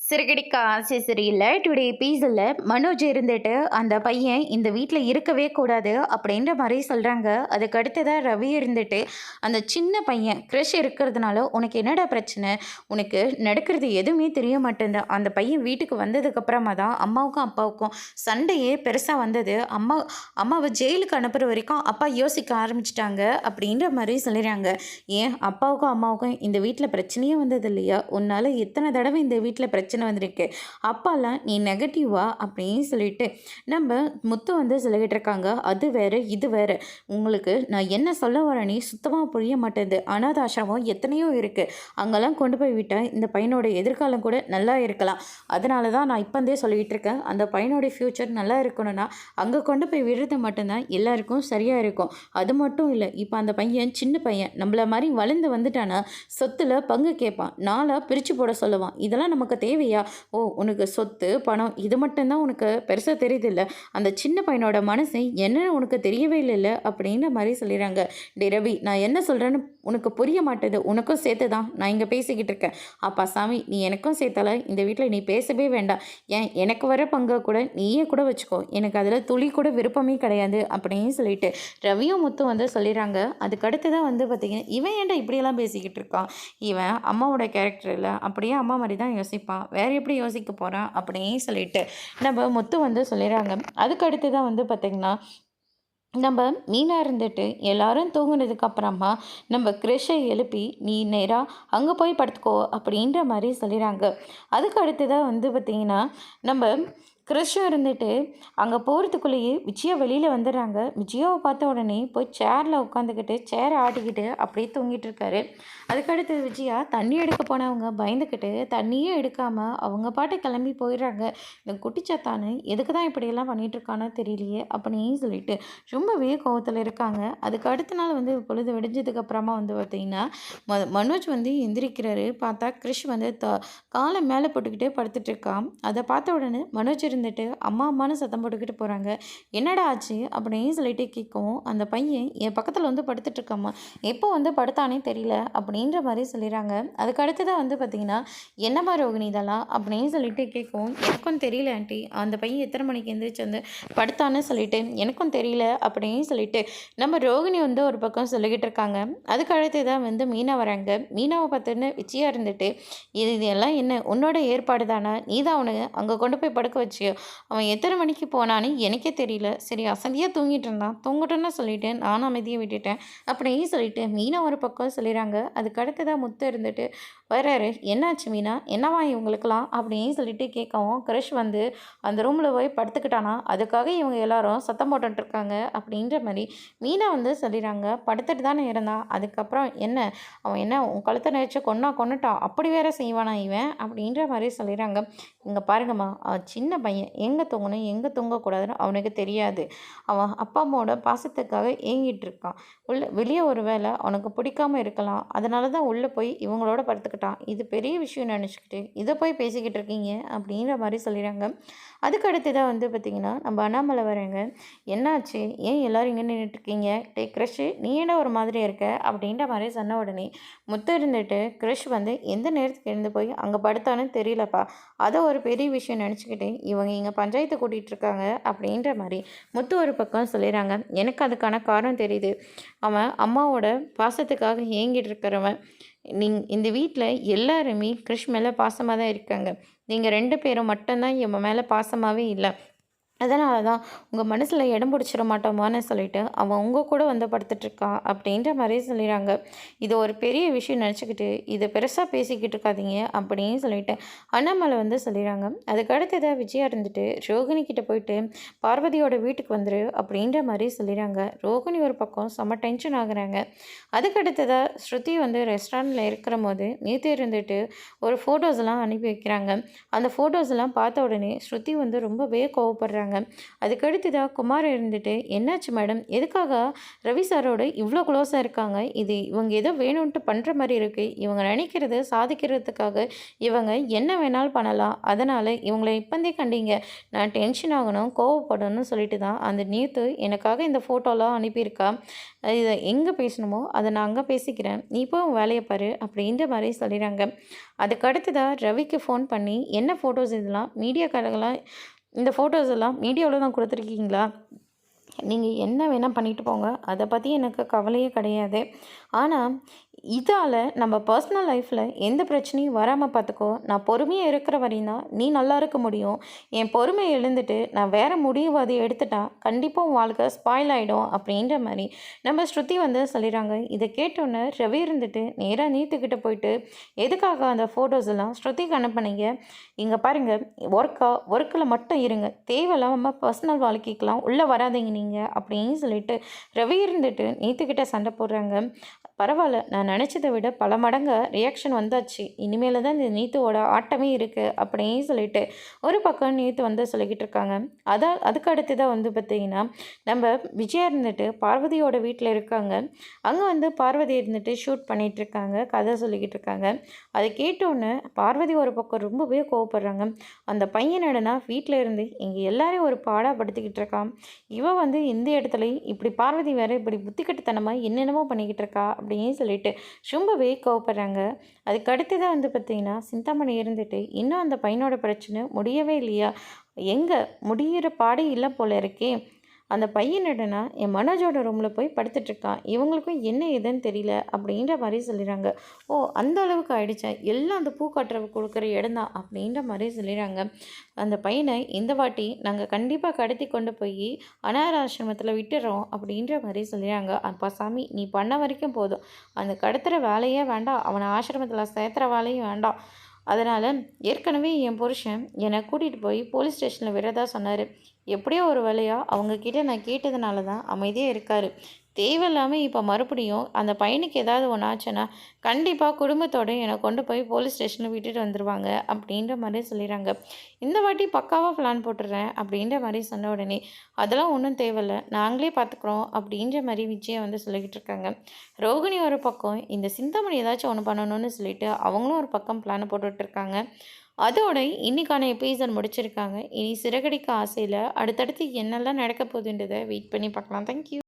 சிறுகடிக்க ஆசை சரியில்ல. டுடே எபிசோட்ல மனோஜ் இருந்துட்டு, அந்த பையன் இந்த வீட்ல இருக்கவே கூடாது அப்படின்ற மாரி சொல்றாங்க. அதுக்கு அடுத்ததா ரவி இருந்துட்டு, அந்த சின்ன பையன் கிரஷ் இருக்கிறதுனால உனக்கு என்னடா பிரச்சனை? உனக்கு நடக்கிறது எதுவுமே தெரிய மாட்டேன்து. அந்த பையன் வீட்டுக்கு வந்ததுக்கு அப்புறமா தான் அம்மாவுக்கும், அப்பாவுக்கும் சண்டையே பெருசா வந்தது. அம்மாவ ஜெயிலுக்கு அனுப்புற வரைக்கும் அப்பா யோசிக்க ஆரம்பிச்சுட்டாங்க அப்படின்ற மாரி சொல்லிடுறாங்க. ஏன் அப்பாவுக்கும், அம்மாவுக்கும் இந்த வீட்ல பிரச்சனையே வந்தது இல்லையா? உன்னால எத்தனை தடவை இந்த வீட்ல பிரச்சனை வந்திருக்கு. அப்பாலாம் நீ நெகட்டிவா அப்படின்னு சொல்லிட்டு நம்ம முத்து வந்து சொல்லிக்கிட்டு இருக்காங்க. அது வேற இது வேற. உங்களுக்கு நான் என்ன சொல்ல வரேனே சுத்தமாக புரிய மாட்டேது. அனாத ஆசிரமம் எத்தனையோ இருக்குது. அங்கெல்லாம் கொண்டு போய் விட்டால் இந்த பையனோட எதிர்காலம் கூட நல்லா இருக்கலாம். அதனால தான் நான் இப்போந்தே சொல்லிக்கிட்டு இருக்கேன். அந்த பையனோட ஃப்யூச்சர் நல்லா இருக்கணும்னா அங்கே கொண்டு போய் விடுறது மட்டும்தான் எல்லாருக்கும் சரியாக இருக்கும். அது மட்டும் இல்லை, இப்போ அந்த பையன் சின்ன பையன் நம்மள மாதிரி வளர்ந்து வந்துட்டானா சொத்துல பங்கு கேட்பான். நாளாக பிரித்து போட சொல்லுவான். இதெல்லாம் நமக்கு தேவையா? ஓ, உனக்கு சொத்து பணம் இது மட்டும்தான் உனக்கு பெருசாக தெரியுது இல்லை, அந்த சின்ன பையனோட மனசு என்னன்னு உனக்கு தெரியவே இல்லைல்ல அப்படின்ற மாதிரி சொல்லிடுறாங்க. டே ரவி, நான் என்ன சொல்கிறேன்னு உனக்கு புரிய மாட்டேது. உனக்கும் சேர்த்து தான் நான் இங்கே பேசிக்கிட்டு இருக்கேன். அப்பா சாமி, நீ எனக்கும் சேர்த்தால இந்த வீட்டில் நீ பேசவே வேண்டாம். ஏன் எனக்கு வர பங்கை கூட நீயே கூட வச்சுக்கோ. எனக்கு அதில் துளி கூட விருப்பமே கிடையாது அப்படின்னு சொல்லிட்டு ரவியும் முத்தும் வந்து சொல்லிடுறாங்க. அதுக்கு அடுத்து தான் வந்து பார்த்திங்கன்னா, இவன் ஏன்டா இப்படியெல்லாம் பேசிக்கிட்டு இருக்கான்? இவன் அம்மாவோட கேரக்டர் இல்லை, அப்படியே அம்மா மாதிரி தான் யோசிப்பான். வேறு எப்படி யோசிக்க போகிறான் அப்படின்னு சொல்லிட்டு நம்ம முத்து வந்து சொல்லிடுறாங்க. அதுக்கு அடுத்து தான் வந்து பார்த்திங்கன்னா, நம்ம மீனா இருந்துட்டு எல்லாரும் தூங்குனதுக்கு அப்புறமா நம்ம கிரிஷை எழுப்பி நீ நேராக அங்கே போய் படுத்துக்கோ அப்படின்ற மாதிரி சொல்லிடுறாங்க. அதுக்கு அடுத்ததாக வந்து பார்த்திங்கன்னா, நம்ம கிறிஷும் இருந்துட்டு அங்கே போகிறதுக்குள்ளேயே விஜயா வெளியில் வந்துடுறாங்க. விஜயாவை பார்த்த உடனே போய் சேரில் உட்காந்துக்கிட்டு சேரை ஆட்டிக்கிட்டு அப்படியே தூங்கிட்டு இருக்காரு. அதுக்கடுத்து விஜயா தண்ணி எடுக்க போனவங்க பயந்துக்கிட்டு தண்ணியே எடுக்காமல் அவங்க பாட்டு கிளம்பி போயிடுறாங்க. இந்த குட்டிச்சாத்தானு எதுக்கு தான் இப்படியெல்லாம் பண்ணிகிட்ருக்கானோ தெரியலையே அப்படின்னு சொல்லிட்டு ரொம்பவே கோவத்தில் இருக்காங்க. அதுக்கு அடுத்த நாள் வந்து பொழுது விடிஞ்சதுக்கு அப்புறமா வந்து பார்த்திங்கன்னா, மனோஜ் வந்து எந்திரிக்கிறாரு. பார்த்தா கிறிஷ் வந்து காலை மேலே போட்டுக்கிட்டே படுத்துட்ருக்கான். அதை பார்த்த உடனே மனோஜ் இருந்துட்டு அம்மா அம்மானு சத்தம் போட்டுக்கிட்டு போகிறாங்க. என்னடா ஆச்சு அப்படின்னு சொல்லிட்டு கேட்கவும், அந்த பையன் என் பக்கத்தில் வந்து படுத்துட்ருக்காம்மா, எப்போ வந்து படுத்தானே தெரியல அப்படின்ற மாதிரி சொல்லிடுறாங்க. அதுக்கு அடுத்ததான் வந்து பார்த்திங்கன்னா, என்னம்மா ரோகிணி இதெல்லாம் அப்படின்னு சொல்லிட்டு கேட்கவும், எனக்கும் தெரியல ஆண்டி, அந்த பையன் எத்தனை மணிக்கு எழுந்திரிச்சு வந்து படுத்தான்னு சொல்லிட்டு எனக்கும் தெரியல அப்படின்னு சொல்லிட்டு நம்ம ரோகிணி வந்து ஒரு பக்கம் சொல்லிக்கிட்டு இருக்காங்க. அதுக்கு அடுத்து தான் வந்து மீனா வராங்க. மீனாவை பார்த்துன்னு விச்சியா இருந்துட்டு, இதெல்லாம் என்ன உன்னோட ஏற்பாடு தானே? நீ தான் அவனை அங்கே கொண்டு போய் படுக்க வச்சியோ? அவன் எத்தனை மணிக்கு போனான்னு எனக்கே தெரியல. சரி, அசதியாக தூங்கிட்டு இருந்தான், தூங்கட்டுன்னு சொல்லிட்டு நானும் அமைதியை விட்டுட்டேன் அப்படின்னு சொல்லிட்டு மீனா ஒரு பக்கம் சொல்லிடுறாங்க. அதுக்கு அடுத்ததான் முத்து இருந்துட்டு வர்றாரு. என்னாச்சு மீனா, என்னவா இவங்களுக்கெல்லாம் அப்படின்னு சொல்லிட்டு கேட்கவும், கிரஷ் வந்து அந்த ரூமில் போய் படுத்துக்கிட்டானா, அதுக்காக இவங்க எல்லாரும் சத்தம் போட்டுட்ருக்காங்க அப்படின்ற மாதிரி மீனா வந்து சொல்லிடுறாங்க. படுத்துட்டு தானே இருந்தான், அதுக்கப்புறம் என்ன அவன் என்ன உன் கழுத்தை நினச்சி கொன்னுட்டான், அப்படி வேற செய்வானா இவன் அப்படின்ற மாதிரி சொல்லிடுறாங்க. இங்கே பாருங்கம்மா, அவன் சின்ன பையன், எங்கே தூங்கணும் எங்கே தூங்கக்கூடாதுன்னு அவனுக்கு தெரியாது. அவன் அப்பா அம்மாவோட பாசத்துக்காக ஏங்கிட்டு இருக்கான். வெளியே ஒரு வேளை அவனுக்கு பிடிக்காம இருக்கலாம், அதனால தான் உள்ளே போய் இவங்களோட படுத்துக்கிட்டான். இது பெரிய விஷயம் நினச்சிக்கிட்டு இதை போய் பேசிக்கிட்டு இருக்கீங்க அப்படின்ற மாதிரி சொல்லிடுறாங்க. அதுக்கு அடுத்ததாக வந்து பார்த்திங்கன்னா, நம்ம அண்ணாமலை வரேங்க. என்னாச்சு, ஏன் எல்லோரும் இங்கே நின்றுட்டுருக்கீங்க? டே கிரஷ், நீ என்ன ஒரு மாதிரி இருக்க அப்படின்ற மாதிரி சொன்ன உடனே முத்து இருந்துட்டு, கிரஷ் வந்து எந்த நேரத்துக்கு எழுந்து போய் அங்கே படுத்தான்னு தெரியலப்பா, அதை ஒரு பெரிய விஷயம் நினச்சிக்கிட்டு இவங்க இங்கே பஞ்சாயத்தை கூட்டிகிட்டு இருக்காங்க அப்படின்ற மாதிரி முத்து ஒரு பக்கம் சொல்லிடுறாங்க. எனக்கு அதுக்கான காரணம் தெரியுது. அவன் அம்மாவோட பாசத்துக்காக ஏங்கிட்டு இருக்கிறவன். இந்த வீட்டில் எல்லாருமே கிருஷ் மேலே பாசமாக தான் இருக்காங்க. நீங்கள் 2 பேரும் மட்டும்தான் என் மேலே பாசமாகவே இல்லை. அதனால தான் உங்கள் மனசில் இடம் பிடிச்சிட மாட்டோமான்னு சொல்லிட்டு அவன் உங்கள் கூட வந்து படுத்துட்ருக்கான் அப்படின்ற மாதிரி சொல்லிடுறாங்க. இது ஒரு பெரிய விஷயம் நினச்சிக்கிட்டு இதை பெருசாக பேசிக்கிட்டு இருக்காதீங்க அப்படின்னு சொல்லிட்டு அண்ணாமலை வந்து சொல்லிடுறாங்க. அதுக்கு அடுத்ததாக விஜயா இருந்துட்டு ரோகிணி கிட்டே போயிட்டு பார்வதியோட வீட்டுக்கு வந்துரு அப்படின்ற மாதிரி சொல்லிடுறாங்க. ரோகிணி ஒரு பக்கம் செம்ம டென்ஷன் ஆகுறாங்க. அதுக்கு அடுத்ததாக ஸ்ருதி வந்து ரெஸ்டாரண்ட்டில் இருக்கிற போது நேற்று இருந்துட்டு ஒரு ஃபோட்டோஸ் எல்லாம் அனுப்பி வைக்கிறாங்க. அந்த ஃபோட்டோஸ் எல்லாம் பார்த்த உடனே ஸ்ருதி வந்து ரொம்பவே கோவப்படுறாங்க. சொல்கிறாங்க. அதுக்கடுத்ததாக குமார் இருந்துட்டு, என்னாச்சு மேடம், எதுக்காக ரவி சாரோட இவ்வளோ க்ளோஸாக இருக்காங்க, இது இவங்க ஏதோ வேணும்ன்ட்டு பண்ணுற மாதிரி இருக்குது, இவங்க நினைக்கிறது சாதிக்கிறதுக்காக இவங்க என்ன வேணாலும் பண்ணலாம், அதனால் இவங்கள இப்போந்தே கண்டீங்க, நான் டென்ஷன் ஆகணும் கோவப்படணும்னு சொல்லிட்டு தான் அந்த நேத்து எனக்காக இந்த ஃபோட்டோலாம் அனுப்பியிருக்கா, இதை எங்கே பேசணுமோ அதை நான் அங்கே பேசிக்கிறேன், நீ இப்போ உன் வேலையை பாரு அப்படின்ற மாதிரி சொல்லிடுறாங்க. அதுக்கு அடுத்ததாக ரவிக்கு ஃபோன் பண்ணி, என்ன ஃபோட்டோஸ் இதெல்லாம் மீடியாக்காரங்களாம், இந்த ஃபோட்டோஸ் எல்லாம் மீடியாவில் தான் கொடுத்துருக்கீங்களா, நீங்கள் என்ன வேணால் பண்ணிட்டு போங்க, அதை பற்றி எனக்கு கவலையே கிடையாது, ஆனால் இதால் நம்ம பர்சனல் லைஃப்பில் எந்த பிரச்சனையும் வராமல் பார்த்துக்கோ, நான் பொறுமையாக இருக்கிற வரையும் தான் நீ நல்லா இருக்க முடியும், என் பொறுமையை எழுந்துட்டு நான் வேறு முடிவு அதை எடுத்துட்டா கண்டிப்பாக உன் வாழ்க்கை ஸ்பாயில் ஆகிடும் அப்படின்ற மாதிரி நம்ம ஸ்ருதி வந்து சொல்லிடுறாங்க. இதை கேட்டோன்னே ரவி இருந்துட்டு நேராக நீத்துக்கிட்ட போயிட்டு, எதுக்காக அந்த ஃபோட்டோஸ் எல்லாம் ஸ்ருதிக்கு அனுப்புனீங்க, இங்கே பாருங்கள், ஒர்க்கில் மட்டும் இருங்க, தேவையில்லாமல் பர்சனல் வாழ்க்கைக்கெலாம் உள்ளே வராதீங்க நீங்கள் அப்படின்னு சொல்லிட்டு ரவி இருந்துட்டு நீத்துக்கிட்ட சண்டை போடுறாங்க. பரவாயில்ல, நான் நினச்சதை விட பல மடங்கு ரியாக்ஷன் வந்தாச்சு, இனிமேல் தான் இந்த நீத்துவோட ஆட்டமே இருக்குது அப்படின்னு சொல்லிட்டு ஒரு பக்கம் நீத்து வந்து சொல்லிக்கிட்டு இருக்காங்க. அதுக்கு அடுத்து தான் வந்து பார்த்திங்கன்னா நம்ம விஜயா இருந்துட்டு பார்வதியோட வீட்டில் இருக்காங்க. அங்கே வந்து பார்வதி இருந்துட்டு ஷூட் பண்ணிகிட்ருக்காங்க, கதை சொல்லிக்கிட்டு இருக்காங்க. அதை கேட்டோன்னே பார்வதி ஒரு பக்கம் ரொம்பவே கோவப்படுறாங்க. அந்த பையன் என்னடனா வீட்டில் இருந்து இங்கே எல்லாரையும் ஒரு பாடாப்படுத்திக்கிட்டு இருக்கான், இவன் வந்து இந்த இடத்துலையும் இப்படி பார்வதி வேறு இப்படி புத்திக்கட்டுத்தனமாக என்னென்னமோ பண்ணிக்கிட்டு இருக்கா அப்படின்னு சொல்லிட்டு ரொம்பவே கோவப்படுறாங்க. அதுக்கு அடுத்து தான் வந்து பார்த்திங்கன்னா சிந்தாமணி இருந்துட்டு, இன்னும் அந்த பையனோட பிரச்சனை முடியவே இல்லையா, எங்கே முடிகிற பாடே இல்லை போல இருக்கே, அந்த பையன் என்னடனா என் மனோஜோட ரூமில் போய் படுத்துட்ருக்கான், இவங்களுக்கும் என்ன ஏதுன்னு தெரியல அப்படின்ற மாதிரி சொல்லிடுறாங்க. ஓ, அந்த அளவுக்கு ஆயிடுச்சா, எல்லாம் அந்த பூ கட்டுற கொடுக்குற இடம் தான் அப்படின்ற மாதிரி சொல்லிடுறாங்க. அந்த பையனை இந்த வாட்டி நாங்கள் கண்டிப்பாக கடத்தி கொண்டு போய் அனாத ஆசிரமத்தில் விட்டுறோம் அப்படின்ற மாதிரி சொல்லிடுறாங்க. அப்பா சாமி, நீ பண்ண வரைக்கும் போதும், அந்த கடத்துகிற வேலையே வேண்டாம், அவனை ஆசிரமத்தில் சேர்த்துற வேலையும் வேண்டாம், அதனால் ஏற்கனவே என் புருஷன் என்னை கூட்டிகிட்டு போய் போலீஸ் ஸ்டேஷனில் விடுறதா சொன்னார், எப்படியோ ஒரு வேலையாக அவங்கக்கிட்ட நான் கேட்டதுனால தான் அமைதியாக இருக்கார், தேவையில்லாமல் இப்போ மறுபடியும் அந்த பையனுக்கு ஏதாவது ஒன்று ஆச்சுன்னா கண்டிப்பாக குடும்பத்தோடு என்னை கொண்டு போய் போலீஸ் ஸ்டேஷனில் விட்டுட்டு வந்துடுவாங்க அப்படின்ற மாதிரி சொல்லிடுறாங்க. இந்த வாட்டி பக்காவாக பிளான் போட்டுடுறேன் அப்படின்ற மாதிரி சொன்ன உடனே, அதெல்லாம் ஒன்றும் தேவையில்லை, நாங்களே பார்த்துக்குறோம் அப்படின்ற மாதிரி விஜயை வந்து சொல்லிக்கிட்டு இருக்காங்க. ரோகிணி ஒரு பக்கம் இந்த சிந்தாமணி ஏதாச்சும் ஒன்று பண்ணணும்னு சொல்லிட்டு அவங்களும் ஒரு பக்கம் பிளான் போட்டுட்ருக்காங்க. அதோட இன்னைக்கான எபிசோட் முடிச்சிருக்காங்க. இனி சிறகடிக்க ஆசையில் அடுத்தடுத்து என்னெல்லாம் நடக்க போகுதுன்றதை வெயிட் பண்ணி பார்க்கலாம். தேங்க்யூ.